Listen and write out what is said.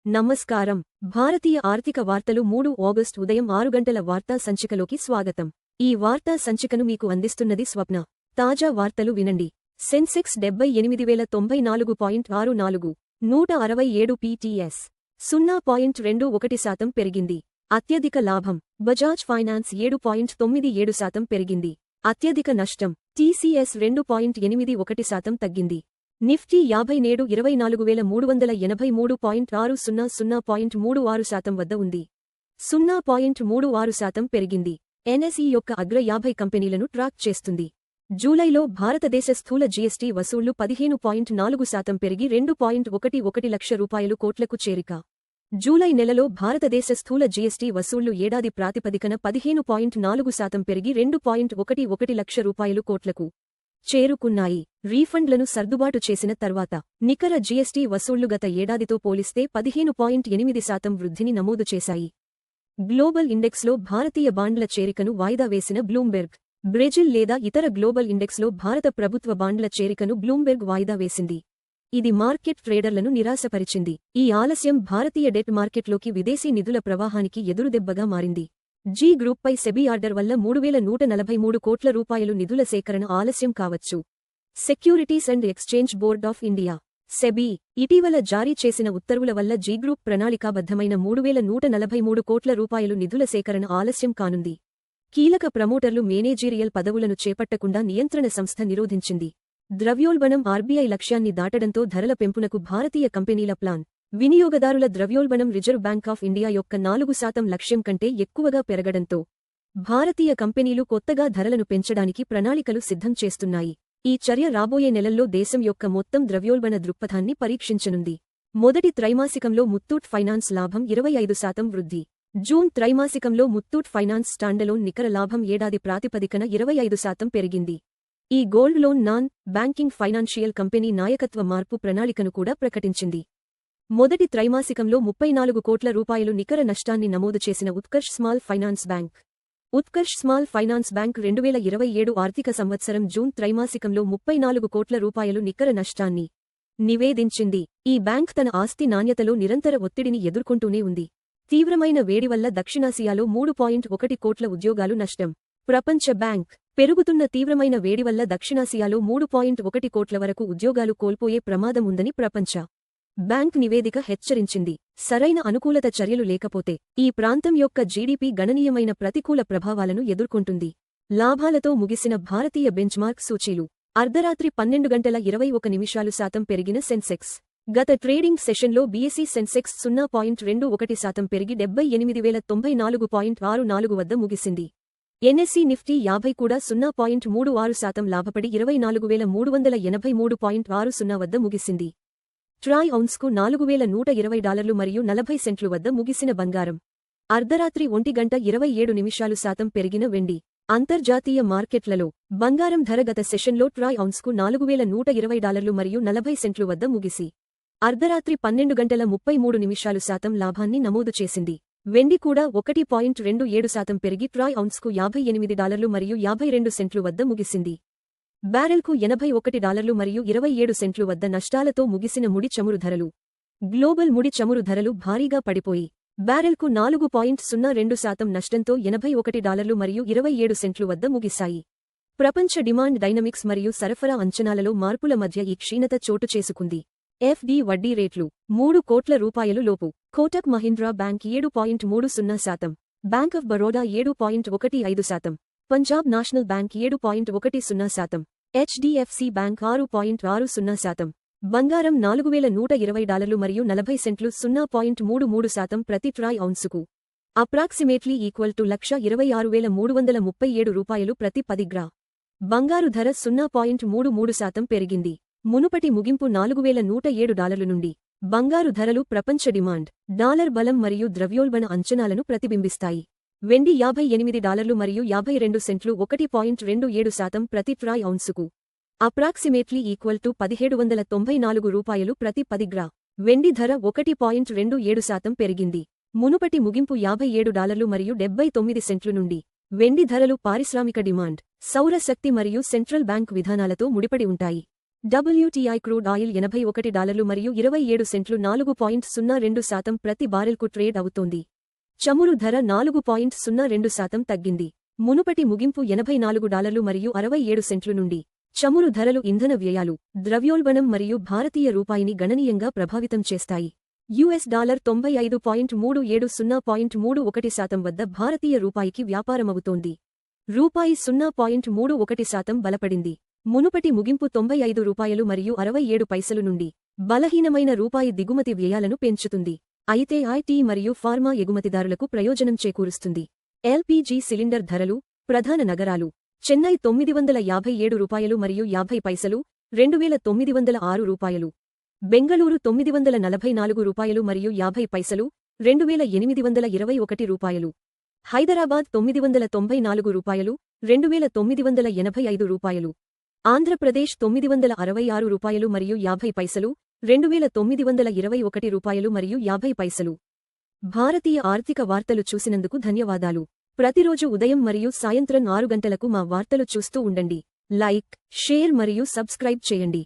నమస్కారం. భారతీయ ఆర్థిక వార్తలు 3 ఆగస్టు ఉదయం 6 గంటల వార్తా సంచికలోకి స్వాగతం. ఈ వార్తా సంచికను మీకు అందిస్తున్నది స్వప్న. తాజా వార్తలు వినండి. సెన్సెక్స్ 78,094.64 167 పీటీఎస్ 0.21% పెరిగింది. అత్యధిక లాభం బజాజ్ ఫైనాన్స్ 7.97% పెరిగింది. అత్యధిక నష్టం టీసీఎస్ 2.81% తగ్గింది. నిఫ్టీ 50 నేడు 24,383.60 0.36% వద్ద ఉంది. 0.36% పెరిగింది. ఎన్ఎస్ఈ యొక్క అగ్ర 50 కంపెనీలను ట్రాక్ చేస్తుంది. జూలైలో భారతదేశ స్థూల జీఎస్టీ వసూళ్లు 15.4% పెరిగి 2.11 లక్ష కోట్లకు చేరిక. జూలై నెలలో భారతదేశ స్థూల జీఎస్టీ వసూళ్లు ఏడాది ప్రాతిపదికన 15.4% పెరిగి 2.11 లక్ష కోట్లకు చేరుకున్నాయి. రీఫండ్లను సర్దుబాటు చేసిన తర్వాత నికర జీఎస్టీ వసూళ్లు గత ఏడాదితో పోలిస్తే 15.8% వృద్ధిని నమోదు చేశాయి. గ్లోబల్ ఇండెక్స్లో భారతీయ బాండ్ల చేరికను వాయిదా వేసిన బ్లూంబెర్గ్. బ్రెజిల్ లేదా ఇతర గ్లోబల్ ఇండెక్స్లో భారత ప్రభుత్వ బాండ్ల చేరికను బ్లూంబెర్గ్ వాయిదా వేసింది. ఇది మార్కెట్ ట్రేడర్లను నిరాశపరిచింది. ఈ ఆలస్యం భారతీయ డెట్ మార్కెట్లోకి విదేశీ నిధుల ప్రవాహానికి ఎదురుదెబ్బగా మారింది. జీ గ్రూప్పై సెబీ ఆర్డర్ వల్ల 3,143 కోట్ల రూపాయలు నిధుల సేకరణ ఆలస్యం కావచ్చు. Securities and exchange board of India SEBI ఇటీవల జారీ చేసిన ఉత్తర్వుల వల్ల జీ గ్రూప్ ప్రణాళికాబద్ధమైన 3,143 కోట్ల రూపాయలు నిధుల సేకరణ ఆలస్యం కానుంది. కీలక ప్రమోటర్లు మేనేజీరియల్ పదవులను చేపట్టకుండా నియంత్రణ సంస్థ నిరోధించింది. ద్రవ్యోల్బణం ఆర్బీఐ లక్ష్యాన్ని దాటడంతో ధరల పెంపునకు భారతీయ కంపెనీల ప్లాన్. వినియోగదారుల ద్రవ్యోల్బణం రిజర్వ్ బ్యాంక్ ఆఫ్ ఇండియా యొక్క 4% లక్ష్యం కంటే ఎక్కువగా పెరగడంతో భారతీయ కంపెనీలు కొత్తగా ధరలను పెంచడానికి ప్రణాళికలు సిద్ధం చేస్తున్నాయి. ఈ చర్య రాబోయే నెలల్లో దేశం యొక్క మొత్తం ద్రవ్యోల్బణ దృక్పథాన్ని పరీక్షించనుంది. మొదటి త్రైమాసికంలో ముత్తూట్ ఫైనాన్స్ లాభం 25% వృద్ధి. జూన్ త్రైమాసికంలో ముత్తూట్ ఫైనాన్స్ స్టాండలోన్ నికర లాభం ఏడాది ప్రాతిపదికన 25% పెరిగింది. ఈ gold loan non banking financial company నాయకత్వ మార్పు ప్రణాళికను కూడా ప్రకటించింది. మొదటి త్రైమాసికంలో 34 కోట్ల రూపాయలు నికర నష్టాన్ని నమోదు చేసిన Utkarsh small finance bank. Utkarsh small finance bank 2027 ఆర్థిక సంవత్సరం జూన్ త్రైమాసికంలో 34 కోట్ల రూపాయలు నికర నష్టాన్ని నివేదించింది. ఈ బ్యాంక్ తన ఆస్తి నాణ్యతలో నిరంతర ఒత్తిడిని ఎదుర్కొంటూనే ఉంది. తీవ్రమైన వేడి వల్ల దక్షిణాసియాలో 3.1 కోట్ల ఉద్యోగాలు నష్టం. ప్రపంచ బ్యాంక్ పెరుగుతున్న తీవ్రమైన వేడి వల్ల దక్షిణాసియాలో 3.1 కోట్ల వరకు ఉద్యోగాలు కోల్పోయే ప్రమాదం ఉందని ప్రపంచ బ్యాంక్ నివేదిక హెచ్చరించింది. సరైన అనుకూలత చర్యలు లేకపోతే ఈ ప్రాంతం యొక్క జీడీపీ గణనీయమైన ప్రతికూల ప్రభావాలను ఎదుర్కొంటుంది. లాభాలతో ముగిసిన భారతీయ బెంచ్మార్క్ సూచీలు. అర్ధరాత్రి 12:21 పెరిగిన సెన్సెక్స్. గత ట్రేడింగ్ సెషన్లో బీఎస్ఈ సెన్సెక్స్ 0.21% పెరిగి 78,094.64 వద్ద ముగిసింది. ఎన్ఎస్ఈ నిఫ్టీ 50 కూడా 0.36% లాభపడి 24,383.60 వద్ద ముగిసింది. ట్రాయ్ ఔన్స్కు $4,120 మరియు 40 సెంట్లు వద్ద ముగిసిన బంగారం. అర్ధరాత్రి 1:27 పెరిగిన వెండి. అంతర్జాతీయ మార్కెట్లలో బంగారం ధర గత సెషన్లో ట్రాయ్ ఔన్స్కు $4,120 మరియు 40 సెంట్లు వద్ద ముగిసి అర్ధరాత్రి 12:33 లాభాన్ని నమోదు చేసింది. వెండి కూడా 1.27% పెరిగి ట్రాయ్ ఔన్స్కు $58 మరియు 52 సెంట్లు వద్ద ముగిసింది. బ్యారెల్కు $81 మరియు 27 సెంట్లు వద్ద నష్టాలతో ముగిసిన ముడి చమురు ధరలు. గ్లోబల్ ముడి చమురు ధరలు భారీగా పడిపోయి బ్యారెల్కు 4.02% నష్టంతో $81 మరియు 27 సెంట్లు వద్ద ముగిశాయి. ప్రపంచ డిమాండ్ డైనమిక్స్ మరియు సరఫరా అంచనాలలో మార్పుల మధ్య ఈ క్షీణత చోటు చేసుకుంది. ఎఫ్డి వడ్డీ రేట్లు 3 కోట్ల రూపాయలు లోపు. Kotak Mahindra bank 7.30%, bank of Baroda 7.15%, Punjab national bank 7.10%, HDFC bank 6.60%. బంగారం $4,120 మరియు 40 సెంట్లు 0.33% ప్రతి ట్రాయ్ ఔన్సుకు. అప్రాక్సిమేట్లీ ఈక్వల్ టు 126,337 ప్రతి 10 గ్రా. బంగారు ధర 0.33% పెరిగింది. మునుపటి ముగింపు $4,107 నుండి. బంగారు ధరలు ప్రపంచ డిమాండ్, డాలర్ బలం మరియు ద్రవ్యోల్బణ అంచనాలను ప్రతిబింబిస్తాయి. వెండి $58 మరియు 52 సెంట్లు 1.27% ప్రతి ట్రాయ్ ఔన్సుకు. అప్రాక్సిమేట్లీ ఈక్వల్ టు $1,794 ప్రతి 10 గ్రా. వెండి ధర 1.27% పెరిగింది. మునుపటి ముగింపు $57 మరియు 79 సెంట్లు నుండి. వెండి ధరలు పారిశ్రామిక డిమాండ్, సౌర శక్తి మరియు సెంట్రల్ బ్యాంక్ విధానాలతో ముడిపడి ఉంటాయి. WTI క్రూడ్ ఆయిల్ $81 మరియు 27 సెంట్లు 4.02% ప్రతి బారెల్కు ట్రేడ్ అవుతోంది. చమురు ధర 4.02% తగ్గింది. మునుపటి ముగింపు $84 మరియు 67 సెంట్లు నుండి. చమురు ధరలు ఇంధన వ్యయాలు, ద్రవ్యోల్బణం మరియు భారతీయ రూపాయిని గణనీయంగా ప్రభావితం చేస్తాయి. $95.37.31 వద్ద భారతీయ రూపాయికి వ్యాపారమవుతోంది. రూపాయి 0.31% బలపడింది. మునుపటి ముగింపు $95 మరియు 67 పైసలు నుండి. బలహీనమైన రూపాయి దిగుమతి వ్యయాలను పెంచుతుంది. అయితే ఐటీ మరియు ఫార్మా ఎగుమతిదారులకు ప్రయోజనం చేకూరుస్తుంది. ఎల్పీజీ సిలిండర్ ధరలు, ప్రధాన నగరాలు: చెన్నై $957 మరియు 50 పైసలు, 2906 బెంగళూరు $944 మరియు 50 పైసలు, 2821 హైదరాబాద్ $994, 2985 ఆంధ్రప్రదేశ్ $966 మరియు 50 పైసలు, 2921 మరియు 50 పైసలు. భారతీయ ఆర్థిక వార్తలు చూసినందుకు ధన్యవాదాలు. ప్రతిరోజు ఉదయం మరియు సాయంత్రం 6 గంటలకు మా వార్తలు చూస్తూ ఉండండి. లైక్, షేర్ మరియు సబ్స్క్రైబ్ చేయండి.